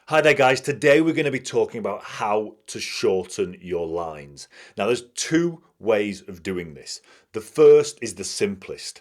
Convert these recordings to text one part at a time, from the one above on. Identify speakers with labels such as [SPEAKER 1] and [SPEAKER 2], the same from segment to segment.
[SPEAKER 1] Hi there guys, today we're going to be talking about how to shorten your lines. Now there's two ways of doing this. The first is the simplest.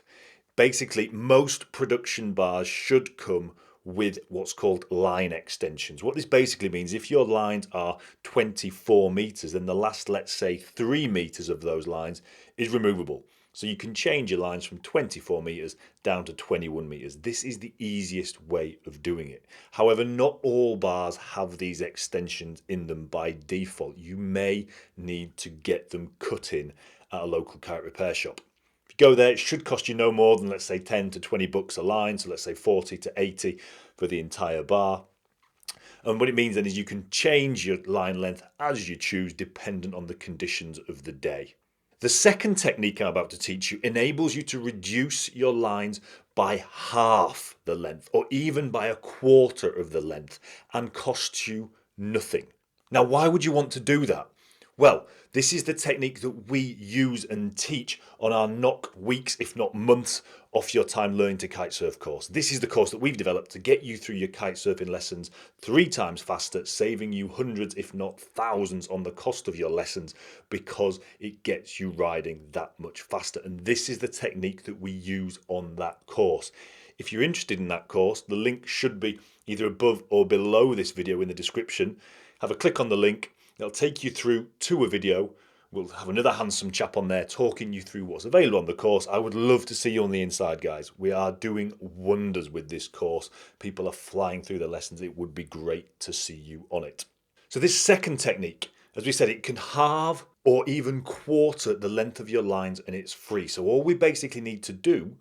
[SPEAKER 1] Basically, most production bars should come with what's called line extensions. What this basically means, if your lines are 24 meters, then the last, let's say 3 meters of those lines is removable. So you can change your lines from 24 meters down to 21 meters. This is the easiest way of doing it. However, not all bars have these extensions in them by default. You may need to get them cut in at a local kite repair shop. If you go there, it should cost you no more than, let's say, 10 to 20 bucks a line. So let's say 40 to 80 for the entire bar. And what it means then is you can change your line length as you choose, dependent on the conditions of the day. The second technique I'm about to teach you enables you to reduce your lines by half the length or even by a quarter of the length and costs you nothing. Now, why would you want to do that? Well, this is the technique that we use and teach on our knock weeks, if not months, off your time learning to kitesurf course. This is the course that we've developed to get you through your kitesurfing lessons 3 times faster, saving you hundreds, if not thousands, on the cost of your lessons because it gets you riding that much faster. And this is the technique that we use on that course. If you're interested in that course, the link should be either above or below this video in the description. Have a click on the link. It'll take you through to a video. We'll have another handsome chap on there talking you through what's available on the course. I would love to see you on the inside, guys. We are doing wonders with this course. People are flying through the lessons. It would be great to see you on it. So this second technique, as we said, it can halve or even quarter the length of your lines and it's free. So all we basically need to do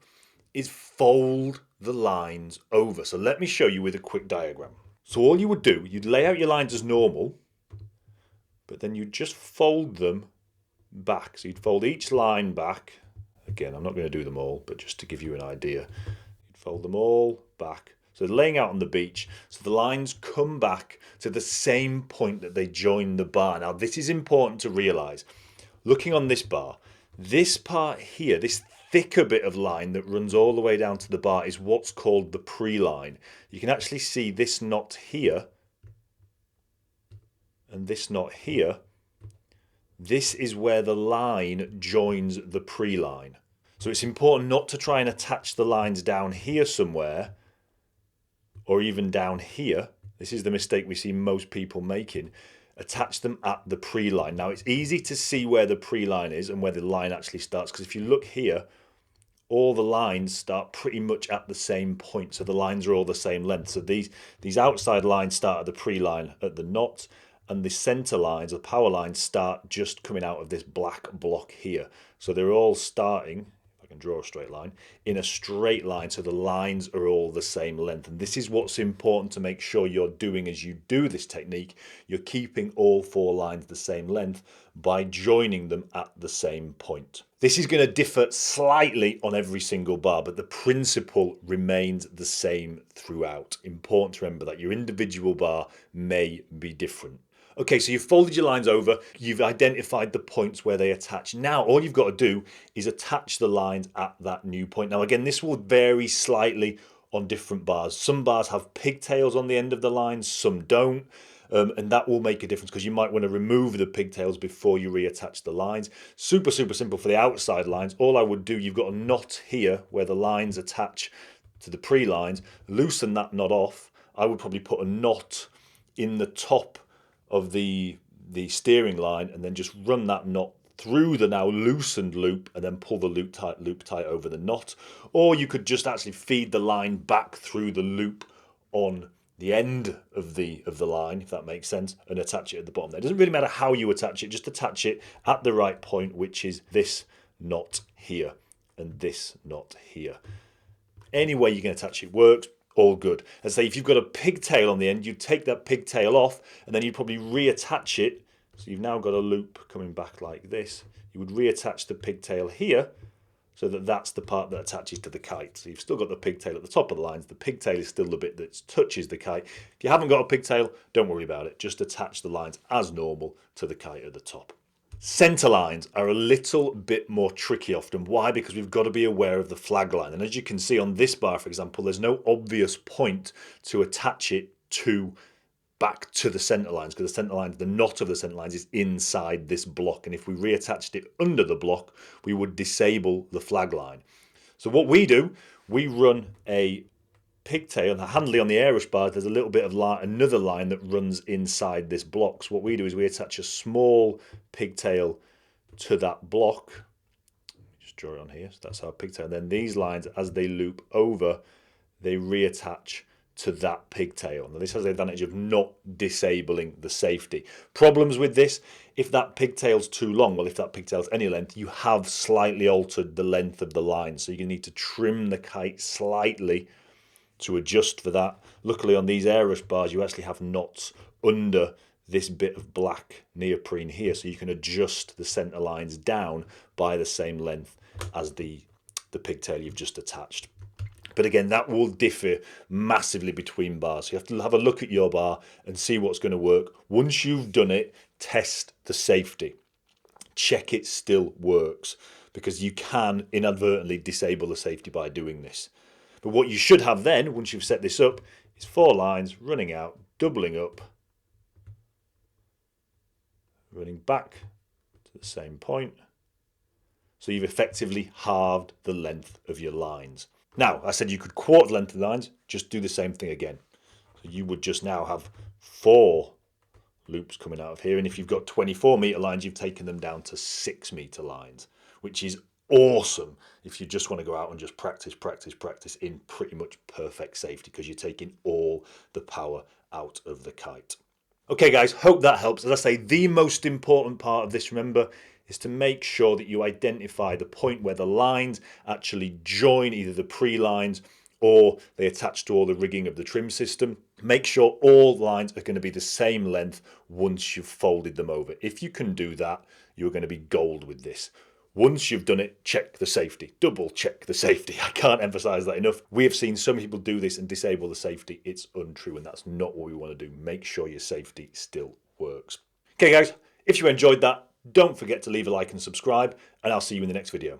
[SPEAKER 1] is fold the lines over. So let me show you with a quick diagram. So all you would do, you'd lay out your lines as normal, but then you just fold them back. So you'd fold each line back. Again, I'm not going to do them all, but just to give you an idea. You'd fold them all back. So they're laying out on the beach. So the lines come back to the same point that they join the bar. Now, this is important to realize. Looking on this bar, this part here, this thicker bit of line that runs all the way down to the bar is what's called the pre-line. You can actually see this knot here and this knot here. This is where the line joins the pre-line. So it's important not to try and attach the lines down here somewhere or even down here. This is the mistake we see most people making. Attach them at the pre-line. Now it's easy to see where the pre-line is and where the line actually starts, because if you look here, all the lines start pretty much at the same point. So the lines are all the same length. So these outside lines start at the pre-line at the knot, and the center lines, the power lines, start just coming out of this black block here. So they're all starting, if I can draw a straight line, in a straight line, so the lines are all the same length. And this is what's important to make sure you're doing as you do this technique. You're keeping all 4 lines the same length by joining them at the same point. This is going to differ slightly on every single bar, but the principle remains the same throughout. Important to remember that your individual bar may be different. Okay, so you've folded your lines over, you've identified the points where they attach. Now, all you've got to do is attach the lines at that new point. Now, again, this will vary slightly on different bars. Some bars have pigtails on the end of the lines, some don't. And that will make a difference because you might want to remove the pigtails before you reattach the lines. Super, super simple for the outside lines. All I would do, you've got a knot here where the lines attach to the pre-lines. Loosen that knot off. I would probably put a knot in the top of the steering line and then just run that knot through the now loosened loop and then pull the loop tight over the knot. Or you could just actually feed the line back through the loop on the end of the line, if that makes sense, and attach it at the bottom there. It doesn't really matter how you attach it, just attach it at the right point, which is this knot here and this knot here. Any way you can attach it works. All good. As I say, if you've got a pigtail on the end, you'd take that pigtail off and then you'd probably reattach it. So you've now got a loop coming back like this. You would reattach the pigtail here so that that's the part that attaches to the kite. So you've still got the pigtail at the top of the lines. The pigtail is still the bit that touches the kite. If you haven't got a pigtail, don't worry about it. Just attach the lines as normal to the kite at the top. Center lines are a little bit more tricky often. Why? Because we've got to be aware of the flag line. And as you can see on this bar, for example, there's no obvious point to attach it to back to the centre lines, because the centre lines, the knot of the centre lines is inside this block, and if we reattached it under the block, we would disable the flag line. So what we do, we run a pigtail, the handle on the air rush bars, there's a little bit of line, another line that runs inside this block. So what we do is we attach a small pigtail to that block. Just draw it on here, so that's our pigtail. And then these lines, as they loop over, they reattach to that pigtail. Now this has the advantage of not disabling the safety. Problems with this, if that pigtail's too long, well, if that pigtail's any length, you have slightly altered the length of the line. So you need to trim the kite slightly to adjust for that. Luckily on these air rush bars, you actually have knots under this bit of black neoprene here, so you can adjust the centre lines down by the same length as the pigtail you've just attached. But again, that will differ massively between bars. So you have to have a look at your bar and see what's going to work. Once you've done it, test the safety. Check it still works, because you can inadvertently disable the safety by doing this. But what you should have then, once you've set this up, is 4 lines running out, doubling up, running back to the same point. So you've effectively halved the length of your lines. Now, I said you could quarter the length of the lines, just do the same thing again. So you would just now have 4 loops coming out of here. And if you've got 24 metre lines, you've taken them down to 6 metre lines, which is awesome if you just want to go out and just practice in pretty much perfect safety, because you're taking all the power out of the kite. Okay guys, hope that helps. As I say, the most important part of this, remember, is to make sure that you identify the point where the lines actually join either the pre-lines or they attach to all the rigging of the trim system. Make sure all lines are going to be the same length once you've folded them over. If you can do that, you're going to be gold with this. Once you've done it, check the safety. Double check the safety. I can't emphasize that enough. We have seen some people do this and disable the safety. It's untrue, and that's not what we want to do. Make sure your safety still works. Okay guys, if you enjoyed that, don't forget to leave a like and subscribe, and I'll see you in the next video.